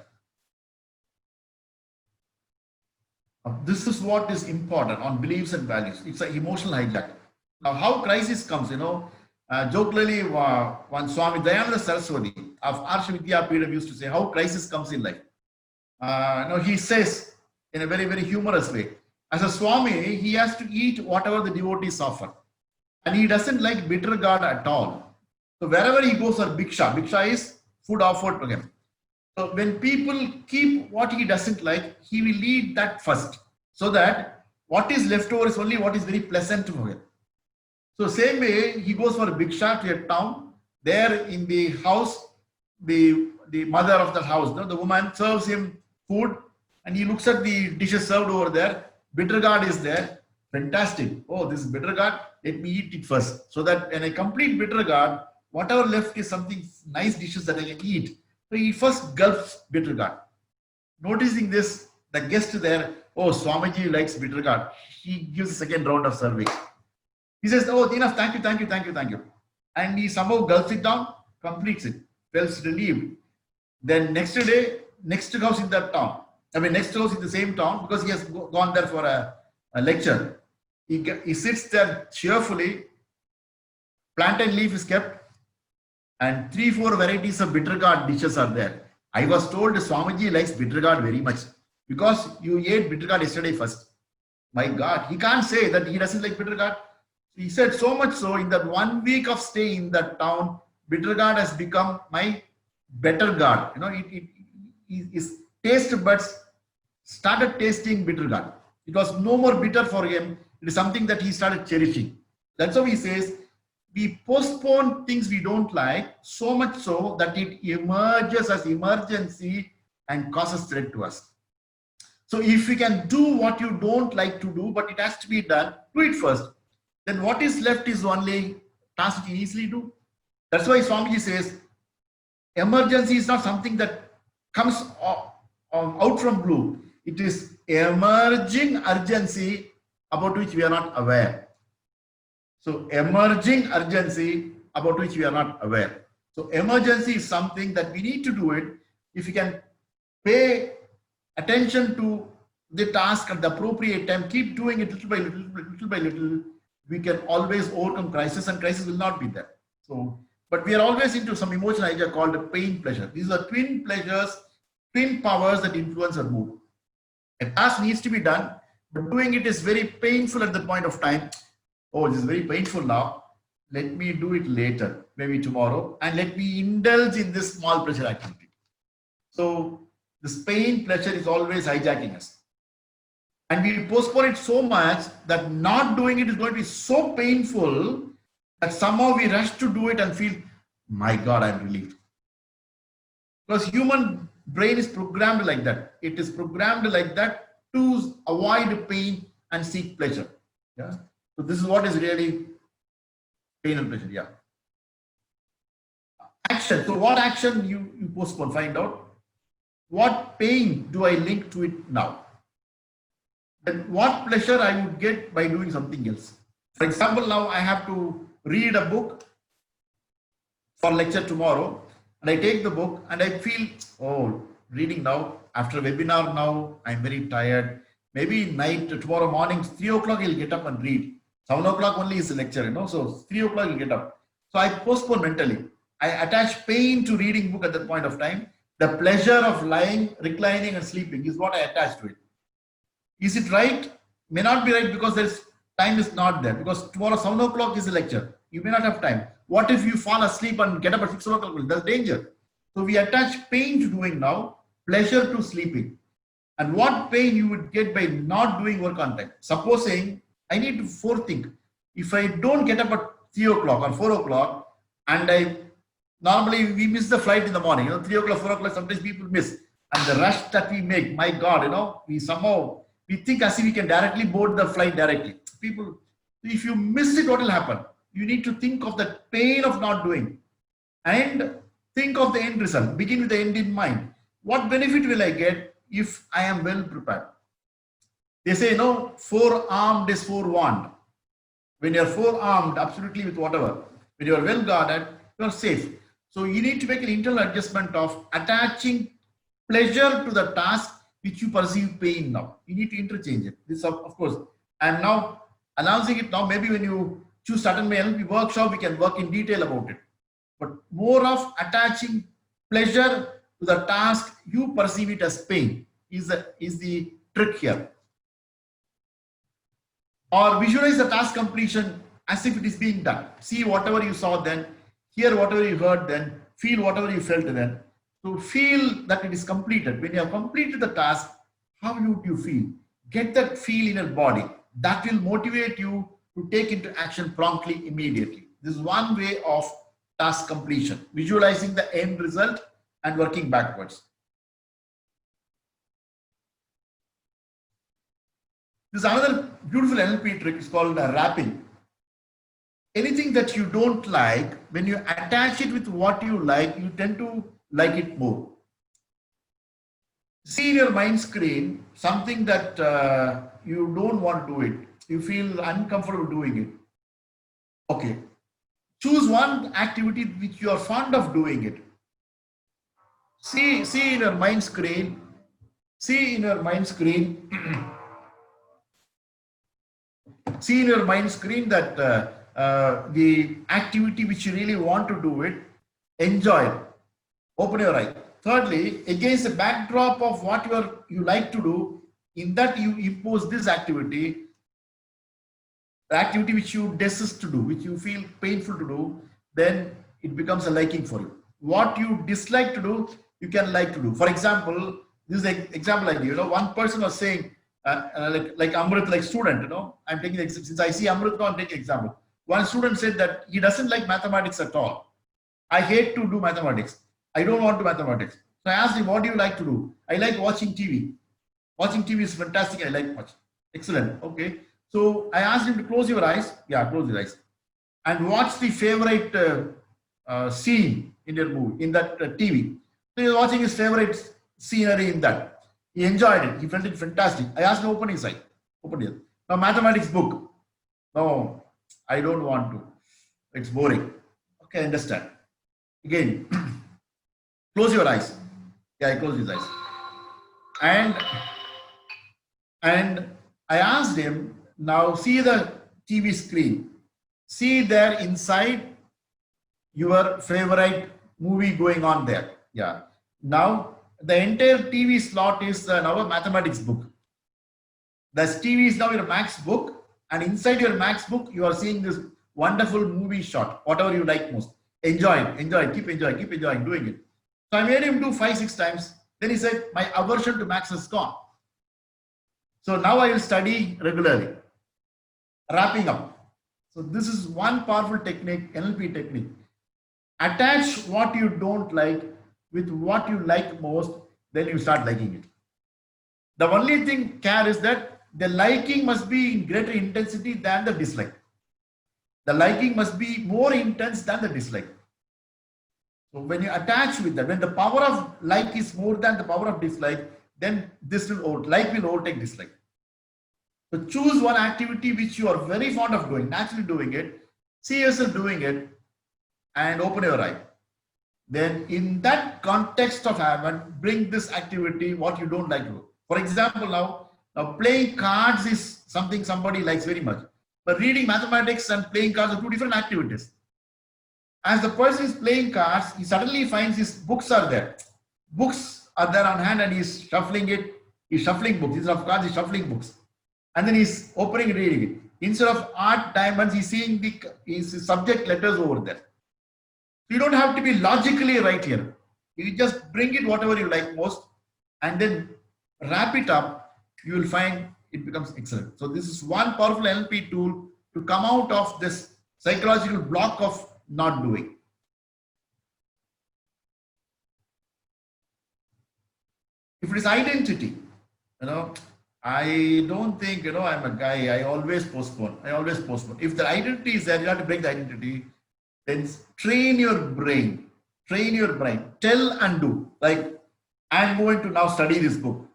This is what is important on beliefs and values. It's an emotional hijack. Now, how crisis comes, jokingly, one Swami Dayananda Saraswati of Arsha Vidyapeetham used to say, how crisis comes in life. He says in a very, very humorous way, as a Swami, he has to eat whatever the devotees offer. And he doesn't like bitter gourd at all. So wherever he goes for bhiksha is food offered to him. So when people keep what he doesn't like, he will eat that first. So that what is left over is only what is very pleasant for him. So same way, he goes for a bhiksha to a town. There in the house, the mother of the house, the woman serves him food, and he looks at the dishes served over there. Bitter gourd is there. Fantastic. Oh, this is bitter gourd. Let me eat it first. So that when I complete bitter gourd, whatever left is something nice dishes that I can eat. So he first gulps bitter gourd. Noticing this, the guest there, oh, Swamiji likes bitter gourd. He gives a second round of serving. He says, oh, enough, thank you. And he somehow gulps it down, completes it, feels relieved. Then next day, next house in that town, next house in the same town, because he has gone there for a lecture. He sits there cheerfully, plantain leaf is kept, and 3-4 varieties of bitter gourd dishes are there. I was told Swamiji likes bitter gourd very much because you ate bitter gourd yesterday first. My God, he can't say that he doesn't like bitter gourd. He said so much so in that 1 week of stay in that town, bitter gourd has become my better gourd. His taste buds started tasting bitter gourd. It was no more bitter for him. It is something that he started cherishing. That's how he says, we postpone things we don't like so much so that it emerges as emergency and causes threat to us. So if you can do what you don't like to do, but it has to be done, do it first. Then what is left is only task you easily do. That's why Swamiji says, emergency is not something that comes out from blue. It is emerging urgency about which we are not aware. So emerging urgency about which we are not aware. So emergency is something that we need to do it. If you can pay attention to the task at the appropriate time, keep doing it little by little, we can always overcome crisis, and crisis will not be there. So, but we are always into some emotional idea called the pain pleasure. These are twin pleasures, twin powers that influence our mood. A task needs to be done, but doing it is very painful at the point of time. Oh, this is very painful now. Let me do it later, maybe tomorrow, and let me indulge in this small pleasure activity. So this pain pleasure is always hijacking us. And we postpone it so much that not doing it is going to be so painful that somehow we rush to do it and feel, my God, I'm relieved. Because human brain is programmed like that. It is programmed like that to avoid pain and seek pleasure. Yeah. So this is what is really pain and pleasure. Yeah. Action. So what action you postpone? Find out what pain do I link to it now? And what pleasure I would get by doing something else. For example, now I have to read a book for lecture tomorrow, and I take the book and I feel, oh, reading now, after a webinar now, I'm very tired. Maybe night, tomorrow morning, 3 o'clock, I'll get up and read. 7 o'clock only is the lecture, so 3 o'clock I'll get up. So I postpone mentally. I attach pain to reading book at that point of time. The pleasure of lying, reclining and sleeping is what I attach to it. Is it right? May not be right because time is not there. Because tomorrow 7 o'clock is the lecture. You may not have time. What if you fall asleep and get up at 6 o'clock? That's danger. So we attach pain to doing now, pleasure to sleeping. And what pain you would get by not doing work on time. Supposing I need to forethink. If I don't get up at 3 o'clock or 4 o'clock, and normally we miss the flight in the morning, 3 o'clock, 4 o'clock, sometimes people miss. And the rush that we make, my God, we think as if we can directly board the flight directly. People, if you miss it, what will happen? You need to think of the pain of not doing and think of the end result. Begin with the end in mind. What benefit will I get if I am well prepared? They say, forearmed is forewarned. When you're forearmed, absolutely with whatever, when you're well guarded, you're safe. So you need to make an internal adjustment of attaching pleasure to the task which you perceive pain now. You need to interchange it. This, of course, I'm now announcing it now. Maybe when you choose certain NLP workshop, we can work in detail about it. But more of attaching pleasure to the task, you perceive it as pain is the trick here. Or visualize the task completion as if it is being done. See whatever you saw then, hear whatever you heard then, feel whatever you felt then. So feel that it is completed. When you have completed the task, how would you feel? Get that feel in your body. That will motivate you to take into action promptly, immediately. This is one way of task completion, visualizing the end result and working backwards. This is another beautiful NLP trick. It's called wrapping. Anything that you don't like, when you attach it with what you like, you tend to like it more. See in your mind screen something that you don't want to do it. You feel uncomfortable doing it. Okay. Choose one activity which you are fond of doing it. See in your mind screen. See in your mind screen. See in your mind screen that the activity which you really want to do it, enjoy it. Open your eye. Thirdly, against the backdrop of what you like to do, in that you impose this activity, the activity which you desist to do, which you feel painful to do, then it becomes a liking for you. What you dislike to do, you can like to do. For example, this is an example I give. One person was saying, like Amrit, like student, I'm taking, since I see Amrit now, I'm taking example. One student said that he doesn't like mathematics at all. I hate to do mathematics. I don't want to mathematics. So I asked him, what do you like to do? I like watching TV. Watching TV is fantastic. I like watching. Excellent. Okay. So I asked him to close your eyes. Yeah, close your eyes. And watch the favorite scene in your movie, in that TV. So he's watching his favorite scenery in that. He enjoyed it. He felt it fantastic. I asked him open his eye. Open it. Now mathematics book. No, I don't want to. It's boring. Okay, I understand. Again, close your eyes. Yeah, I closed his eyes. And I asked him, now see the TV screen. See there inside your favorite movie going on there. Yeah. Now the entire TV slot is now a mathematics book. The TV is now your maths book, and inside your maths book, you are seeing this wonderful movie shot, whatever you like most. Enjoy it, keep enjoying doing it. So I made him do 5-6 times. Then he said, my aversion to maths is gone. So now I will study regularly. Wrapping up. So this is one powerful technique, NLP technique. Attach what you don't like with what you like most, then you start liking it. The only thing care is that the liking must be in greater intensity than the dislike. The liking must be more intense than the dislike. So when you attach with that, when the power of like is more than the power of dislike, then this will like will overtake dislike. So choose one activity which you are very fond of doing, naturally doing it, see yourself doing it, and open your eye. Then in that context of habit, bring this activity, what you don't like to do. For example, now playing cards is something somebody likes very much. But reading mathematics and playing cards are two different activities. As the person is playing cards, he suddenly finds his books are there. Books are there on hand and he's shuffling it. He's shuffling books. Instead of cards, he's shuffling books. And then he's opening and reading it. Instead of art diamonds, he's seeing his subject letters over there. You don't have to be logically right here. You just bring it whatever you like most and then wrap it up. You will find it becomes excellent. So this is one powerful NLP tool to come out of this psychological block of not doing. If it is identity, I don't think, I'm a guy, I always postpone. If the identity is there, you have to break the identity. Then train your brain. Tell and do. Like, I'm going to now study this book.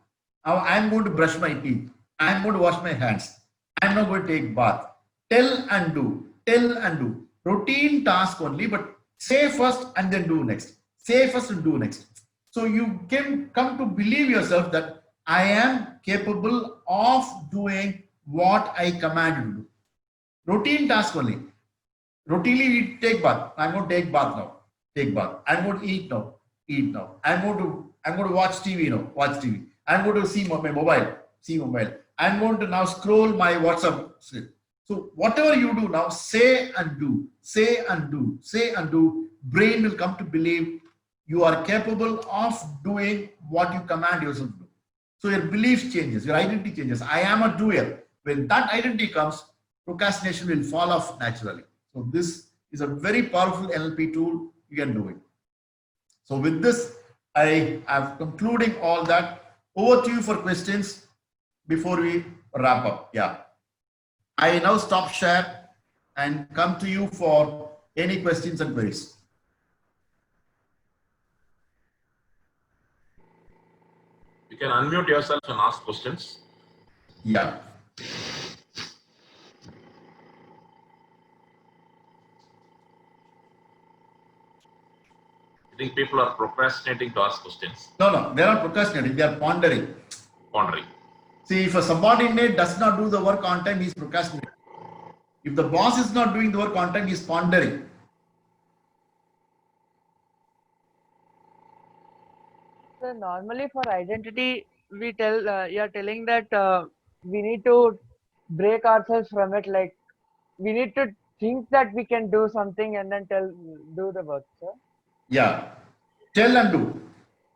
Now I'm going to brush my teeth. I'm going to wash my hands. I'm not going to take bath. Tell and do. Routine task only, but say first and then do next. Say first and do next. So you can come to believe yourself that I am capable of doing what I command you to do. Routine task only. Routinely we take bath. I'm going to take bath now. Take bath. I'm going to eat now. Eat now. I'm going to watch TV now. Watch TV. I'm going to see my mobile. See mobile. I'm going to now scroll my WhatsApp. So whatever you do now, say and do. Say and do. Say and do. Brain will come to believe you are capable of doing what you command yourself to do. So your belief changes. Your identity changes. I am a doer. When that identity comes, procrastination will fall off naturally. So this is a very powerful NLP tool. You can do it. So with this, I am concluding all that. Over to you for questions before we wrap up. Yeah. I now stop share and come to you for any questions and queries. You can unmute yourself and ask questions. Yeah. I think people are procrastinating to ask questions. No, they are not procrastinating. They are pondering. Pondering. See, if a subordinate does not do the work on time, he is procrastinating. If the boss is not doing the work on time, he is pondering. So normally for identity, we tell you're telling that we need to break ourselves from it. Like we need to think that we can do something and then do the work. Sir. Yeah, tell and do.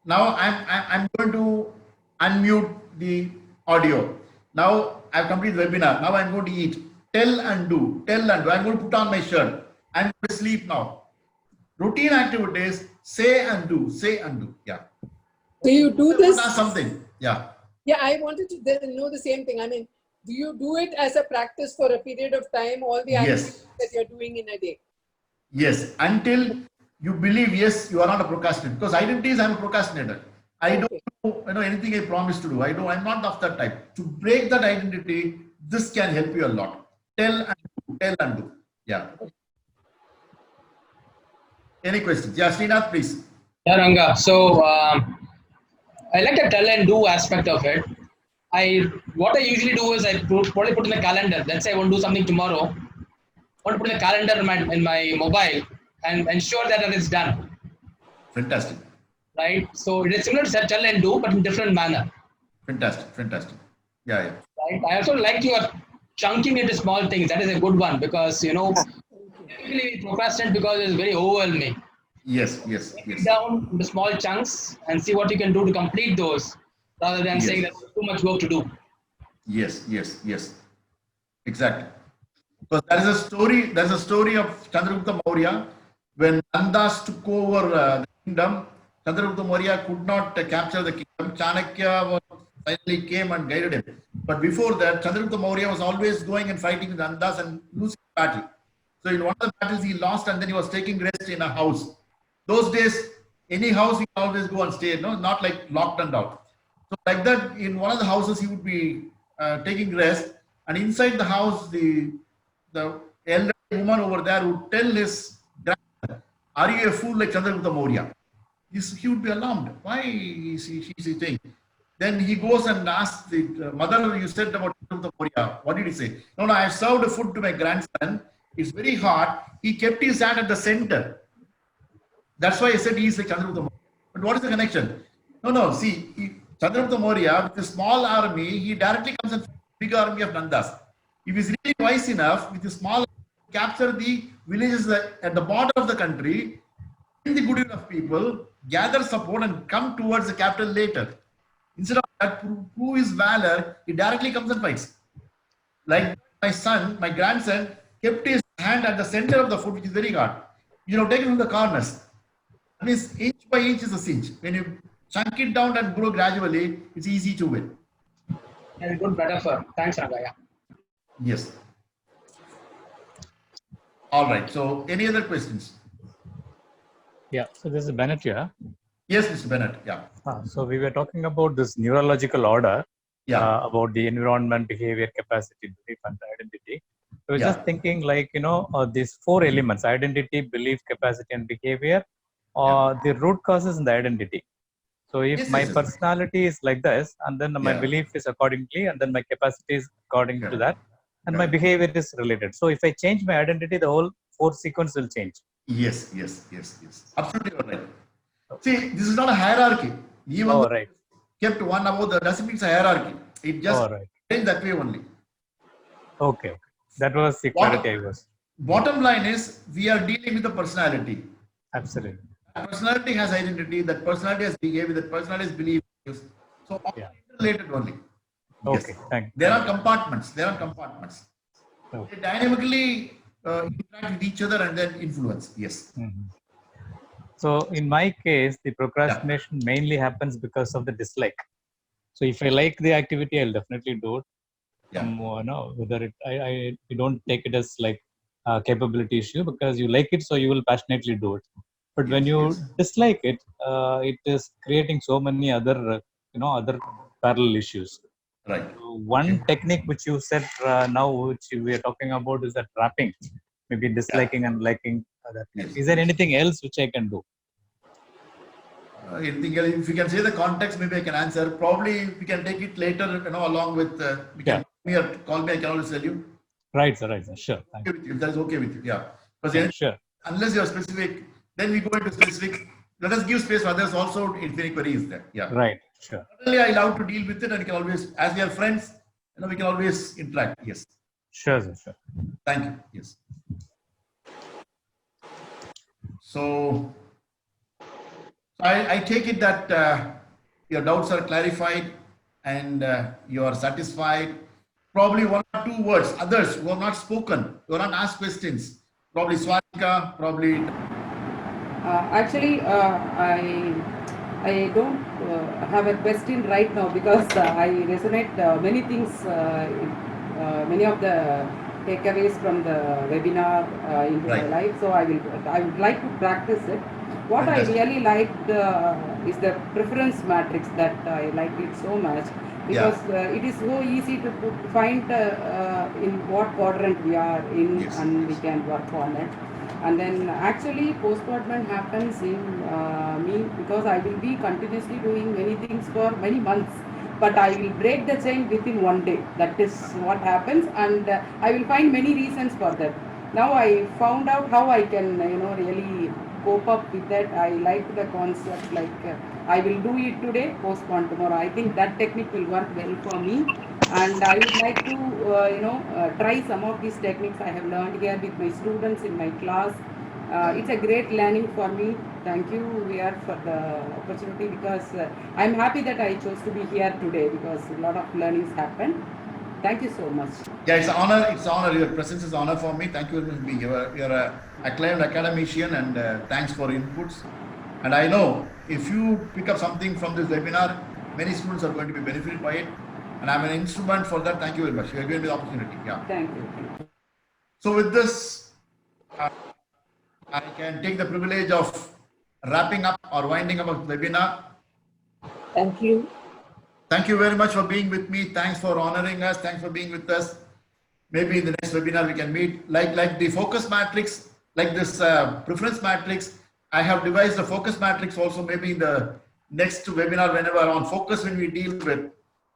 Now I'm going to unmute the audio. Now I've completed the webinar. Now I'm going to eat. Tell and do. I'm going to put on my shirt. I'm going to sleep now. Routine activities. Say and do. Yeah. Do you do this? Something. Yeah. Yeah, I wanted to know the same thing. I mean, do you do it as a practice for a period of time, all the activities that you're doing in a day? Yes, until you believe, yes, you are not a procrastinator. Because identity is I'm a procrastinator. I don't do anything I promise to do. I'm not of that type. To break that identity, this can help you a lot. Tell and do. Yeah. Any questions? Yeah, Srinath, please. Yeah, Ranga. So I like the tell and do aspect of it. What I usually do is I probably put in a calendar. Let's say I want to do something tomorrow. I want to put in a calendar in my mobile and ensure that it is done. Fantastic. Right. So it is similar to tell and do, but in different manner. Fantastic. Yeah. Right. I also like your chunking into small things. That is a good one because typically we procrastinate because it's very overwhelming. Yes. Break down into small chunks and see what you can do to complete those, rather than saying that there's too much work to do. Yes. Exactly. Because there's a story of Chandragupta Maurya when Nandas took over the kingdom. Chandragupta Maurya could not capture the kingdom. Chanakya finally came and guided him. But before that, Chandragupta Maurya was always going and fighting with Nandas and losing the battle. So in one of the battles he lost, and then he was taking rest in a house. Those days, any house he could always go and stay, not like locked and out. So like that, in one of the houses he would be taking rest, and inside the house, the elder woman over there would tell his grandson, "Are you a fool like Chandragupta Maurya?" He would be alarmed. Why is she saying? Then he goes and asks the mother, "You said about Chandragupta Maurya. What did he say?" No, I have served food to my grandson. It's very hot. He kept his hand at the center. That's why I said he is like Chandragupta Maurya. But what is the connection? No. See, Chandragupta Maurya, with a small army, he directly comes and big army of Nandas. If he's really wise enough, with a small capture the villages at the border of the country, in the goodwill of people, gather support and come towards the capital later. Instead of that, prove his valor, he directly comes and fights. Like my grandson, kept his hand at the center of the foot, which is very hard. Take it from the corners. That means inch by inch is a cinch. When you chunk it down and grow gradually, it's easy to win. Very good metaphor. Thanks, Ranga. Yes. All right. So, any other questions? Yeah. So this is Bennett here. Yes, Mr. Bennett. Yeah. So we were talking about this neurological order. Yeah. About the environment, behavior, capacity, belief, and identity. So we're just thinking these four elements: identity, belief, capacity, and behavior. The root causes in the identity. So if my personality is like this, and then my belief is accordingly, and then my capacity is according to that, and my behavior is related. So if I change my identity, the whole four sequence will change. Yes. Absolutely right. See, this is not a hierarchy. Even kept one above the doesn't mean it's a hierarchy. It just changed that way only. Okay. That was the clarity I was. Bottom line is we are dealing with the personality. Absolutely. That personality has identity, that personality has behavior, that personality has belief. So all related only. Okay, thank you. There are compartments. Okay. They dynamically interact with each other and then influence. Yes. Mm-hmm. So in my case, the procrastination mainly happens because of the dislike. So if I like the activity, I'll definitely do it. Whether you don't take it as like a capability issue because you like it, so you will passionately do it. But when you dislike it, it is creating so many other parallel issues. Right. One technique which you said now, which we are talking about, is that wrapping, maybe disliking and liking. Is there anything else which I can do? Anything else? If you can say the context, maybe I can answer. Probably we can take it later, along with. Call me. I can always tell you. Right, sir. Sure. Thank you. If that is okay with you, Because sure. Unless you are specific, then we go into specific. Let us give space for others also if any query is there. Yeah. Right. Sure. Certainly, I love to deal with it, and we can always, as we are friends, we can always interact. Yes. Sure, sir. Sure. Thank you. Yes. So I take it that your doubts are clarified and you are satisfied. Probably one or two words. Others who have not spoken, who have not asked questions. Probably Swatika, probably. Actually, I don't have a question right now because I resonate many things, many of the takeaways from the webinar into my life. So I would like to practice it. What I Fantastic. really liked is the preference matrix that I liked it so much because it is so easy to find in what quadrant we are in Yes, and we yes. can work on it. And then actually postponement happens in me because I will be continuously doing many things for many months. But I will break the chain within one day. That is what happens, and I will find many reasons for that. Now I found out how I can, really cope up with that. I like the concept like I will do it today, postpone tomorrow. I think that technique will work well for me, and I would like to, try some of these techniques I have learned here with my students in my class. It's a great learning for me. Thank you, VR, for the opportunity because I'm happy that I chose to be here today because a lot of learnings happened. Thank you so much. Yeah, it's an honor. It's an honor. Your presence is an honor for me. Thank you very much for being here. You're a acclaimed academician, and thanks for inputs. And I know if you pick up something from this webinar, many students are going to be benefited by it. And I'm an instrument for that. Thank you very much. You're giving me the opportunity. Yeah. Thank you. So with this, I can take the privilege of wrapping up or winding up the webinar. Thank you. Thank you very much for being with me. Thanks for honoring us. Thanks for being with us. Maybe in the next webinar we can meet. Like the focus matrix, like this preference matrix, I have devised a focus matrix also maybe in the next webinar whenever on focus when we deal with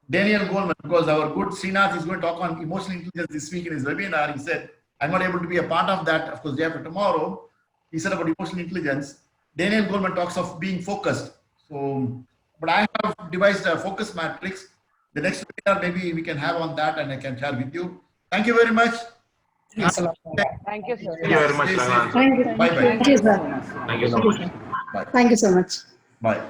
Daniel Goleman, because our good Srinath is going to talk on emotional intelligence this week in his webinar. He said, I'm not able to be a part of that. Of course, day after tomorrow, he said about emotional intelligence. Daniel Goleman talks of being focused. So, but I have devised a focus matrix. The next webinar, maybe we can have on that and I can share with you. Thank you very much. Thanks a lot. Thank you, sir. Thank you very much, Stay safe. Raghavan. Thank you. Bye bye. Thank you, sir. Thank you so much. Bye. Thank you so much. Bye.